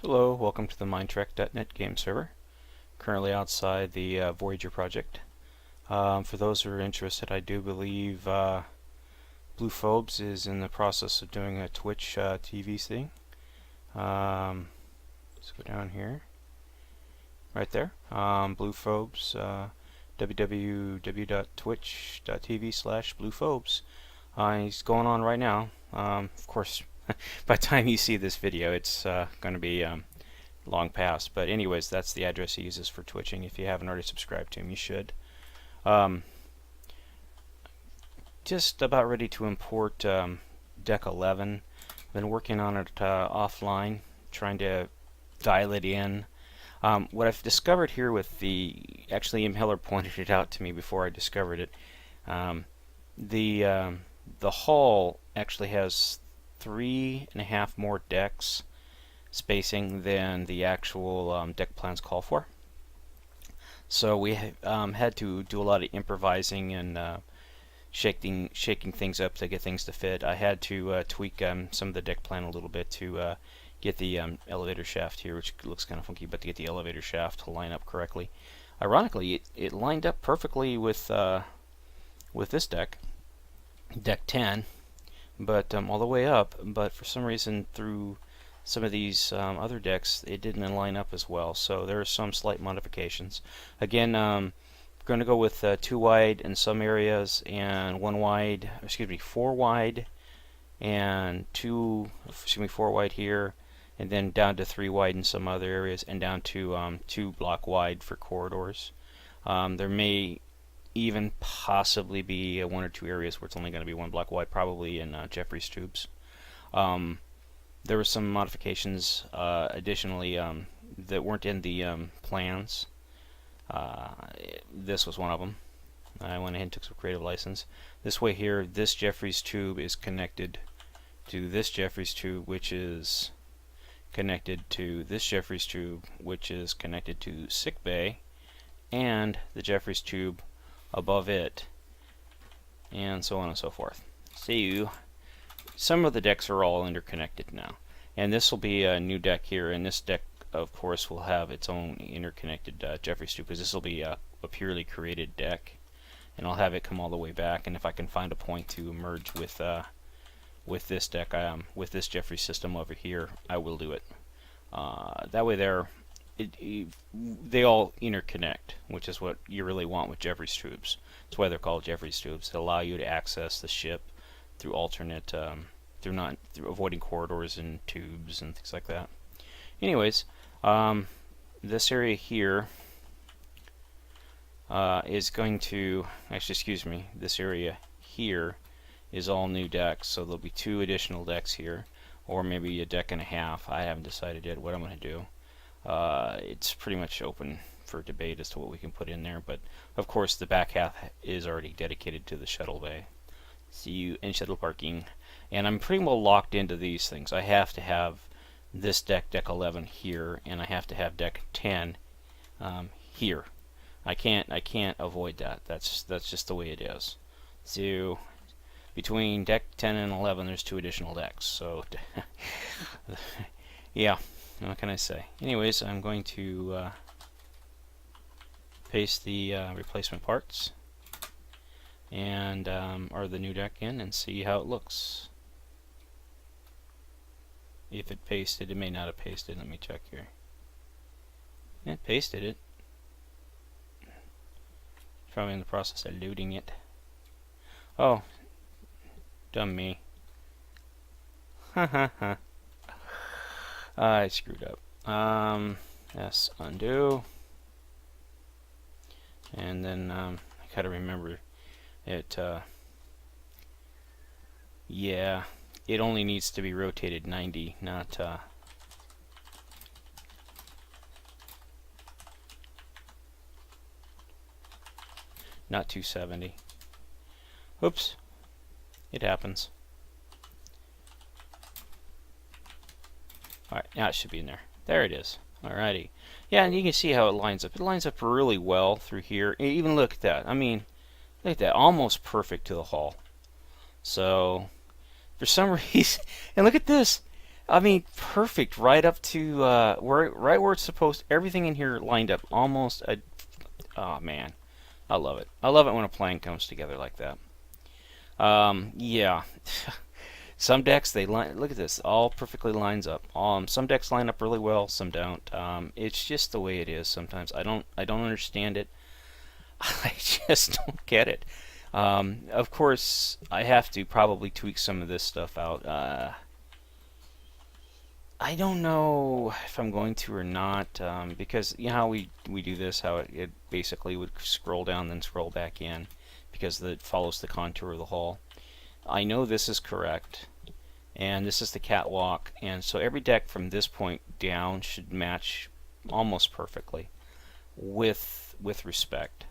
Hello, welcome to the Mindtrek.net game server. Currently outside the Voyager project. For those who are interested, I do believe Blue Phobes is in the process of doing a Twitch TV thing. Let's go down here. Right there. Blue Phobes, www.twitch.tv/BluePhobes. He's going on right now. Of course, by the time you see this video, it's going to be long past. But anyways, that's the address he uses for twitching. If you haven't already subscribed to him, you should. Just about ready to import Deck 11. Been working on it offline, trying to dial it in. What I've discovered here with actually Im Heller pointed it out to me before I discovered it. The hull actually has 3.5 more decks spacing than the actual deck plans call for. So we had to do a lot of improvising and shaking things up to get things to fit. I had to tweak some of the deck plan a little bit to get the elevator shaft here, which looks kind of funky, but to get the elevator shaft to line up correctly. Ironically, it lined up perfectly with this deck, Deck 10, but all the way up. But for some reason, through some of these other decks, it didn't line up as well. So there are some slight modifications. Again, we're going to go with 2 wide in some areas and 4 wide and 4 wide here, and then down to 3 wide in some other areas, and down to 2 block wide for corridors. There may even possibly be 1 or 2 areas where it's only going to be 1 block wide, probably in Jeffries tubes. There were some modifications additionally that weren't in the plans. This was one of them. I went ahead and took some creative license. This way here, this Jeffries tube is connected to this Jeffries tube, which is connected to this Jeffries tube, which is connected to sick bay, and the Jeffries tube above it, and so on and so forth. So some of the decks are all interconnected now, and this will be a new deck here, and this deck of course will have its own interconnected Jeffries tube, because this will be a purely created deck, and I'll have it come all the way back, and if I can find a point to merge with this deck, with this Jeffries system over here, I will do it. That way they all interconnect, which is what you really want with Jeffries tubes. That's why they're called Jeffries tubes. They allow you to access the ship through alternate, through avoiding corridors and tubes and things like that. Anyways, this area here is going to, actually, excuse me, this area here is all new decks, so there'll be 2 additional decks here, or maybe a deck and a half. I haven't decided yet what I'm going to do. It's pretty much open for debate as to what we can put in there, but of course the back half is already dedicated to the shuttle bay. See you in shuttle parking, and I'm pretty well locked into these things. I have to have this deck 11 here, and I have to have deck 10 here. I can't avoid that. That's just the way it is. So between deck 10 and 11, there's 2 additional decks. So yeah, what can I say? Anyways, I'm going to paste the replacement parts and or the new deck in, and see how it looks. If it pasted, it may not have pasted. Let me check here. It pasted it. Probably in the process of loading it. Oh, dumb me. Ha ha ha. I screwed up. Yes, undo. And then I gotta remember it. Yeah, it only needs to be rotated 90, not not 270. Oops, it happens. Alright, now it should be in there. There it is. Alrighty. Yeah, and you can see how it lines up. It lines up really well through here. Even look at that. I mean, look at that. Almost perfect to the hull. So, for some reason, and look at this. I mean, perfect, right up to right where it's supposed. Everything in here lined up almost. Oh man, I love it. I love it when a plan comes together like that. Yeah. Some decks they line. Look at this, all perfectly lines up. Some decks line up really well, some don't. It's just the way it is. Sometimes I don't understand it. I just don't get it. Of course, I have to probably tweak some of this stuff out. I don't know if I'm going to or not, because you know how we do this, how it basically would scroll down then scroll back in, because it follows the contour of the hull. I know this is correct, and this is the catwalk, and so every deck from this point down should match almost perfectly with respect.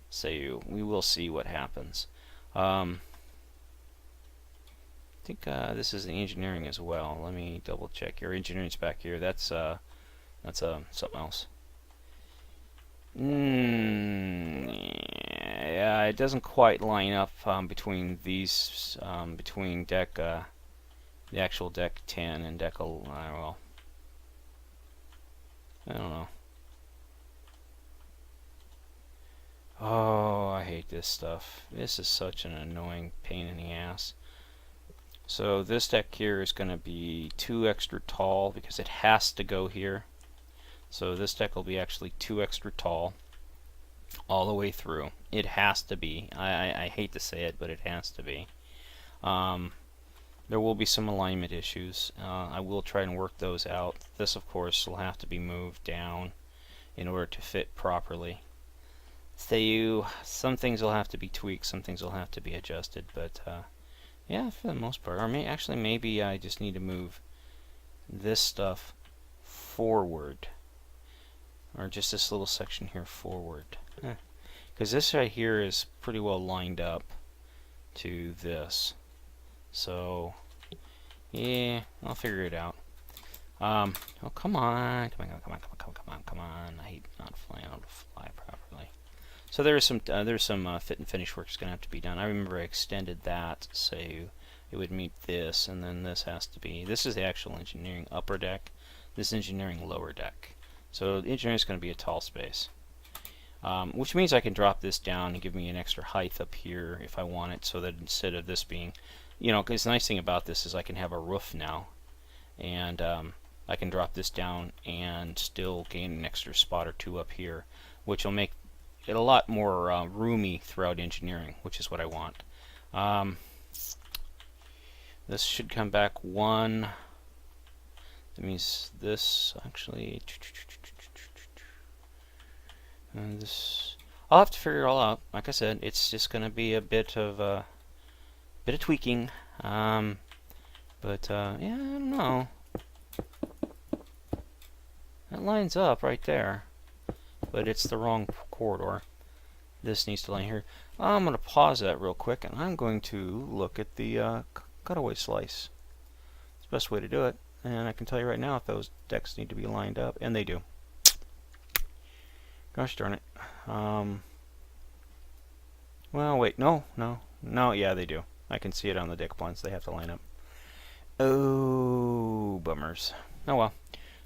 So we will see what happens. I think this is the engineering as well. Let me double check. Your engineering's back here. That's something else. Yeah, it doesn't quite line up between these, between deck, the actual deck 10 and deck 11. Well, I don't know. Oh, I hate this stuff. This is such an annoying pain in the ass. So this deck here is going to be 2 extra tall because it has to go here. So this deck will be actually 2 extra tall all the way through. It has to be. I hate to say it, but it has to be. There will be some alignment issues. I will try and work those out. This, of course, will have to be moved down in order to fit properly. Some things will have to be tweaked, some things will have to be adjusted, but yeah, for the most part. Or actually, maybe I just need to move this stuff forward, or just this little section here forward, because this right here is pretty well lined up to this. So yeah, I'll figure it out. Oh, come on. I hate not flying able to fly properly. So there's some fit and finish work is going to have to be done. I remember I extended that so it would meet this, and then this has to be. This is the actual engineering upper deck. This is engineering lower deck. So the engineering is going to be a tall space, which means I can drop this down and give me an extra height up here if I want it. So that instead of this being, you know, because the nice thing about this is I can have a roof now, and I can drop this down and still gain an extra spot or two up here, which will make it a lot more roomy throughout engineering, which is what I want. This should come back 1. That means this actually. And this, I'll have to figure it all out. Like I said, it's just going to be a bit of tweaking. But yeah, I don't know. That lines up right there, but it's the wrong corridor. This needs to line here. I'm going to pause that real quick, and I'm going to look at the cutaway slice. It's the best way to do it, and I can tell you right now if those decks need to be lined up, and they do. Gosh darn it. Well, wait, no, yeah, they do. I can see it on the deck plans. They have to line up. Oh, bummers. Oh well.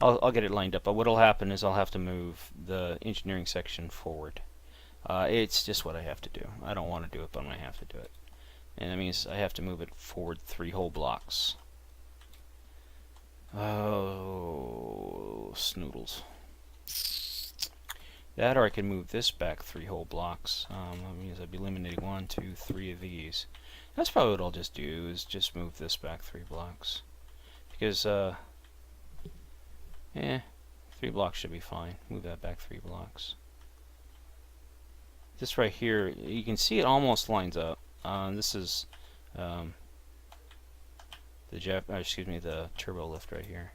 I'll get it lined up, but what'll happen is I'll have to move the engineering section forward. It's just what I have to do. I don't want to do it, but I have to do it. And that means I have to move it forward 3 whole blocks. Oh, snoodles. That, or I can move this back 3 whole blocks. That means I'd be eliminating 1, 2, 3 of these. That's probably what I'll just do, is just move this back 3 blocks. Because, 3 blocks should be fine. Move that back 3 blocks. This right here, you can see it almost lines up. This is the turbo lift right here.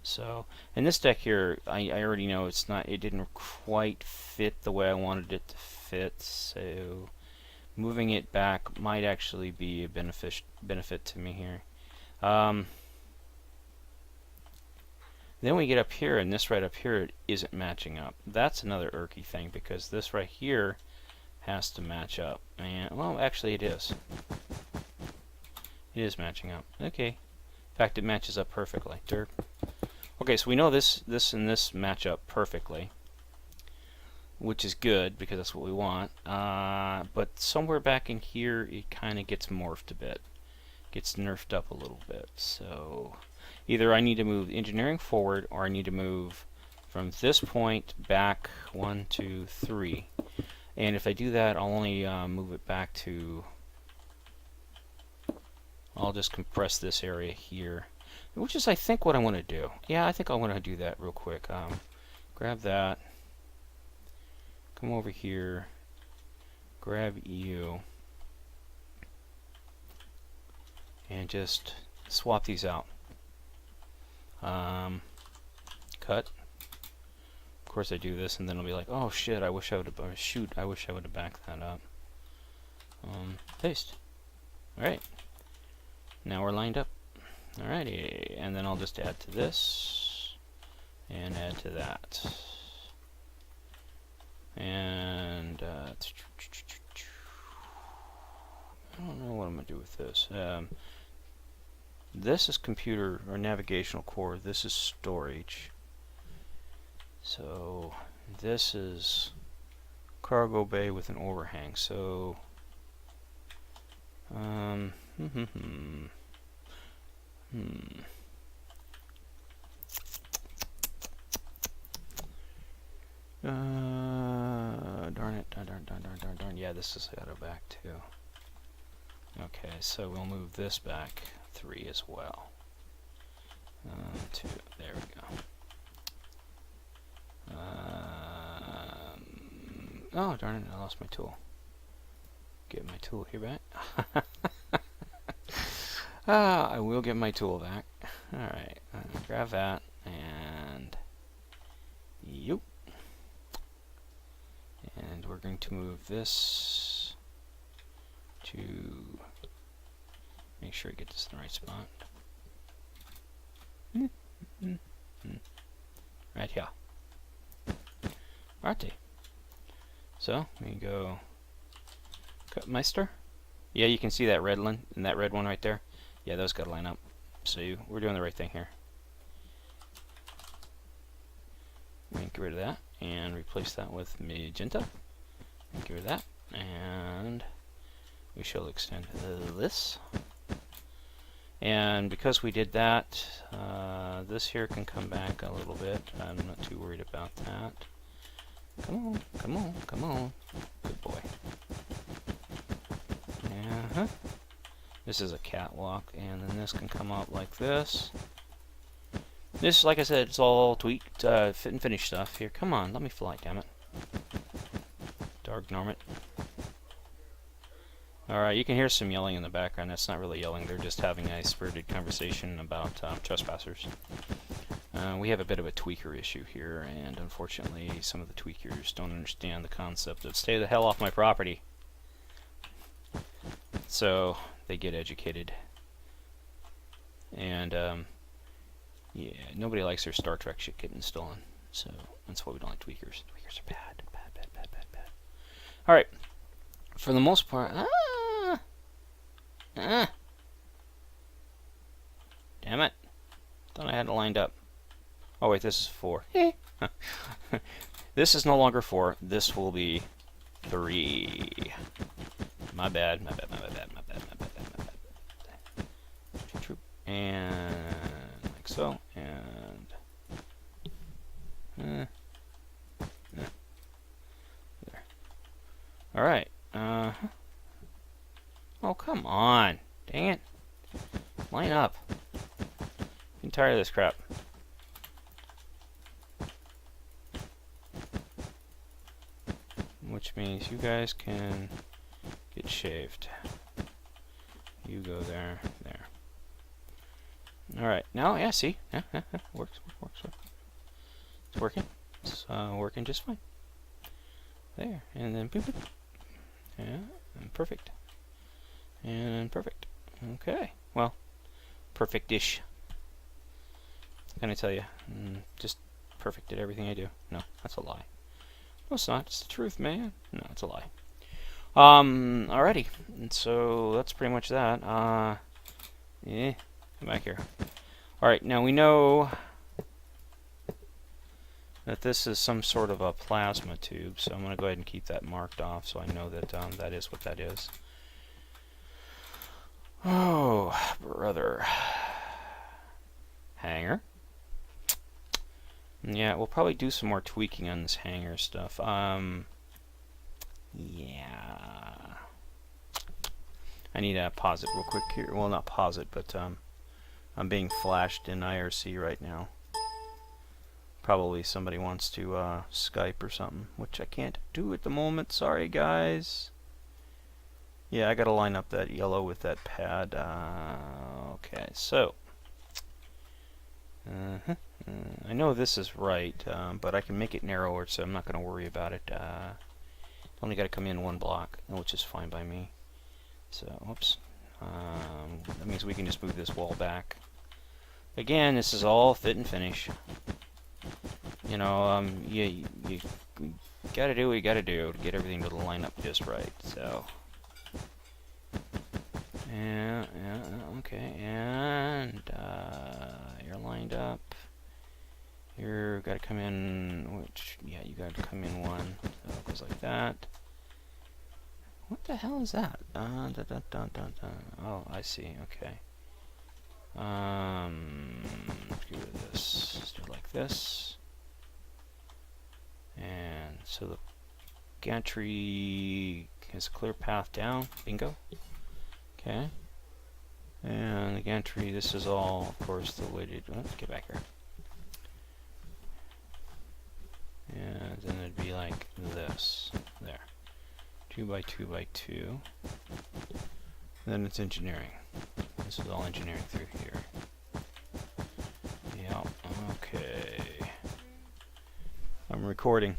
So, and this deck here, I already know it's not. It didn't quite fit the way I wanted it to fit. So, moving it back might actually be a benefit to me here. Then we get up here, and this right up here it isn't matching up. That's another irky thing, because this right here has to match up. And well, actually it is. It is matching up. Okay. In fact, it matches up perfectly. Derp. Okay, so we know this and this match up perfectly, which is good because that's what we want. But somewhere back in here, it kind of gets morphed a bit, gets nerfed up a little bit. So either I need to move engineering forward, or I need to move from this point back 1, 2, 3. And if I do that, I'll only move it back to. I'll just compress this area here, which is, I think, what I want to do. Yeah, I think I want to do that real quick. Grab that, come over here, grab you, and just swap these out. Cut. Of course I do this, and then it'll be like, oh shit, I wish I would have, shoot, I wish I would have backed that up. Paste. Alright. Now we're lined up. Alrighty, and then I'll just add to this, and add to that. And, I don't know what I'm going to do with this. This is computer or navigational core. This is storage. So this is cargo bay with an overhang. So darn it, darn. Yeah, this has got to go back too. Okay, so we'll move this back 3 as well. 2, there we go. Oh, darn it, I lost my tool. Get my tool here back. I will get my tool back. Alright, grab that, and yoop. And we're going to move this to make sure I get this in the right spot. Right here. Alrighty. So we go cut meister. Yeah, you can see that red one and that red one right there. Yeah, those got to line up. So we're doing the right thing here. Get rid of that and replace that with magenta. Get rid of that, and we shall extend this. And because we did that, this here can come back a little bit. I'm not too worried about that. Come on, come on, come on. Good boy. This is a catwalk, and then this can come out like this. This, like I said, it's all tweaked, fit and finish stuff. Here, come on, let me fly, damn it. Dark it. Alright, you can hear some yelling in the background. That's not really yelling, they're just having a spirited conversation about trespassers. We have a bit of a tweaker issue here, and unfortunately some of the tweakers don't understand the concept of stay the hell off my property. So they get educated. And yeah, nobody likes their Star Trek shit getting stolen. So that's why we don't like tweakers. Tweakers are bad. Bad. Alright. For the most part... Damn it. Thought I had it lined up. Oh wait, this is 4. This is no longer 4. This will be 3. My bad. And like so. And there. Alright. Oh, come on. Dang it. Line up. I'm tired of this crap. Which means you guys can get shaved. You go there. Alright, now, yeah, see? Works. It's working. It's working just fine. There, and then boop, boop. Yeah, and perfect. And perfect. Okay, well, perfect-ish. Can I tell you? Just perfect at everything I do. No, that's a lie. No, it's not. It's the truth, man. No, it's a lie. Alrighty. And so that's pretty much that. Yeah. Come back here. Alright, now we know that this is some sort of a plasma tube, so I'm going to go ahead and keep that marked off so I know that that is what that is. Oh, brother. Hanger. Yeah, we'll probably do some more tweaking on this hanger stuff. Yeah. I need to pause it real quick here. Well, not pause it, but I'm being flashed in IRC right now. Probably somebody wants to Skype or something, which I can't do at the moment. Sorry, guys. Yeah, I gotta line up that yellow with that pad. Okay, so I know this is right, but I can make it narrower, so I'm not gonna worry about it. Only gotta come in one block, which is fine by me. So, whoops. That means we can just move this wall back. Again, this is all fit and finish. You know, you gotta do what you gotta do to get everything to line up just right. So, yeah, okay, and you're lined up. You're gotta come in, which, yeah, you gotta come in one. So it goes like that. What the hell is that? Oh, I see. Okay. Let's get rid of this. Let's do it like this. And so the gantry has a clear path down. Bingo. Okay. And the gantry, this is all, of course, the way to... Let's get back here. And then it'd be like this. There. 2 by 2 by 2. Then it's engineering. This is all engineering through here. Yep. Okay. I'm recording.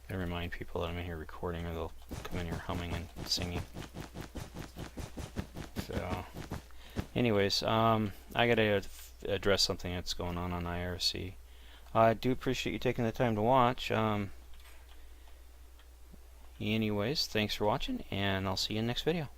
Gotta remind people that I'm in here recording, or they'll come in here humming and singing. So, anyways, I gotta address something that's going on IRC. I do appreciate you taking the time to watch. Anyways, thanks for watching, and I'll see you in the next video.